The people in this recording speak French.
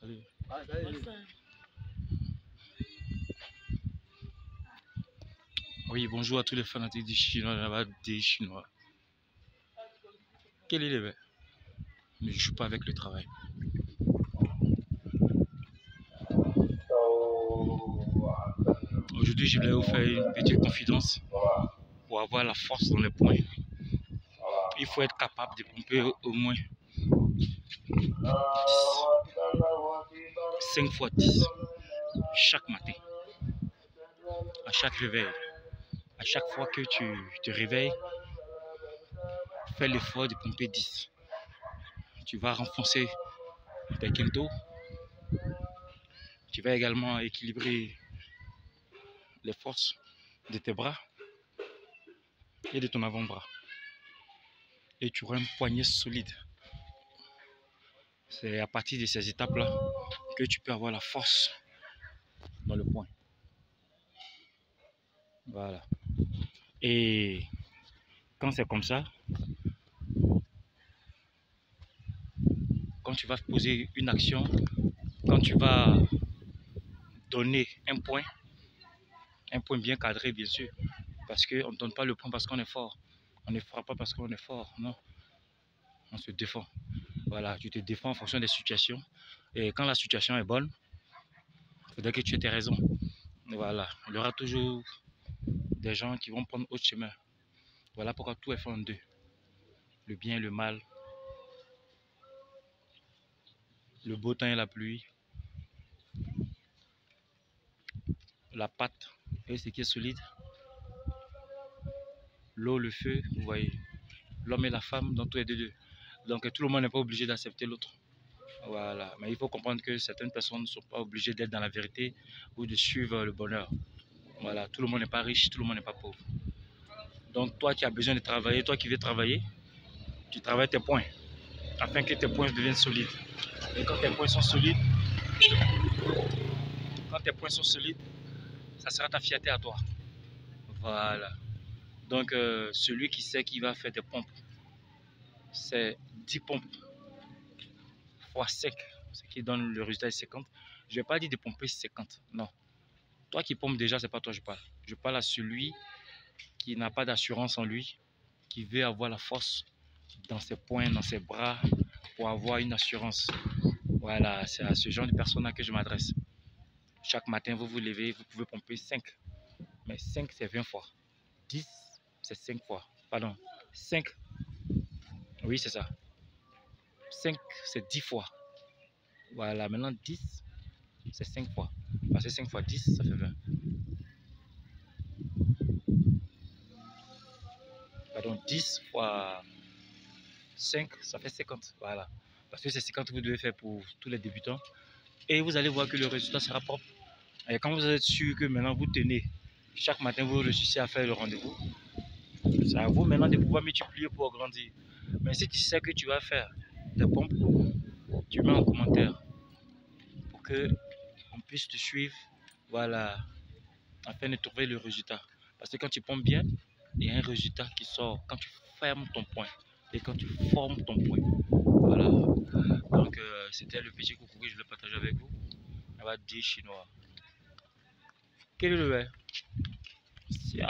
Salut. Oui, bonjour à tous les fanatiques du chinois, là-bas des chinois. Quel est le ne joue pas avec le travail. Aujourd'hui, je voulais vous faire une petite confidence pour avoir la force dans les poings. Il faut être capable de pomper au moins 5 fois 10 chaque matin, à chaque réveil. À chaque fois que tu te réveilles, fais l'effort de pomper 10. Tu vas renforcer tes quintos. Tu vas également équilibrer les forces de tes bras et de ton avant-bras. Et tu auras un poignet solide. C'est à partir de ces étapes-là que tu peux avoir la force dans le poing. Voilà. Et quand c'est comme ça, quand tu vas poser une action, quand tu vas donner un point bien cadré bien sûr, parce qu'on ne donne pas le point parce qu'on est fort. On ne frappe pas parce qu'on est fort, non. On se défend. Voilà, tu te défends en fonction des situations. Et quand la situation est bonne, il faudrait que tu aies tes raisons. Voilà, il y aura toujours des gens qui vont prendre autre chemin. Voilà pourquoi tout est fait en deux. Le bien et le mal. Le beau temps et la pluie. La pâte et ce qui est solide. L'eau, le feu, vous voyez. L'homme et la femme, dans tous les deux. Donc tout le monde n'est pas obligé d'accepter l'autre. Voilà, mais il faut comprendre que certaines personnes ne sont pas obligées d'être dans la vérité ou de suivre le bonheur. Voilà, tout le monde n'est pas riche, tout le monde n'est pas pauvre. Donc toi qui as besoin de travailler, toi qui veux travailler, tu travailles tes points afin que tes points deviennent solides. Et quand tes points sont solides, ça sera ta fierté à toi. Voilà. Donc celui qui sait qu'il va faire des pompes, c'est 10 pompes fois 5, ce qui donne le résultat de 50. Je ne vais pas dire de pomper 50, non. Toi qui pompes déjà, c'est pas toi que je parle. Je parle à celui qui n'a pas d'assurance en lui, qui veut avoir la force dans ses poings, dans ses bras, pour avoir une assurance. Voilà, c'est à ce genre de personnes-là que je m'adresse. Chaque matin, vous vous levez, vous pouvez pomper 5. Mais 5, c'est 20 fois. 10, c'est 5 fois. Pardon, 5, oui, c'est ça. 5, c'est 10 fois. Voilà, maintenant 10, c'est 5 fois. Parce que 5 fois 10, ça fait 20. Pardon, 10 fois 5, ça fait 50. Voilà. Parce que c'est 50 que vous devez faire pour tous les débutants. Et vous allez voir que le résultat sera propre. Et quand vous êtes sûr que maintenant vous tenez, chaque matin vous réussissez à faire le rendez-vous, c'est à vous maintenant de pouvoir multiplier pour grandir. Mais si tu sais que tu vas faire des pompes, tu mets en commentaire pour qu'on puisse te suivre, voilà, afin de trouver le résultat. Parce que quand tu pompes bien, il y a un résultat qui sort quand tu fermes ton point et quand tu formes ton point. Voilà. Donc c'était le petit coucou que je voulais partager avec vous. On va dire chinois. Quel est le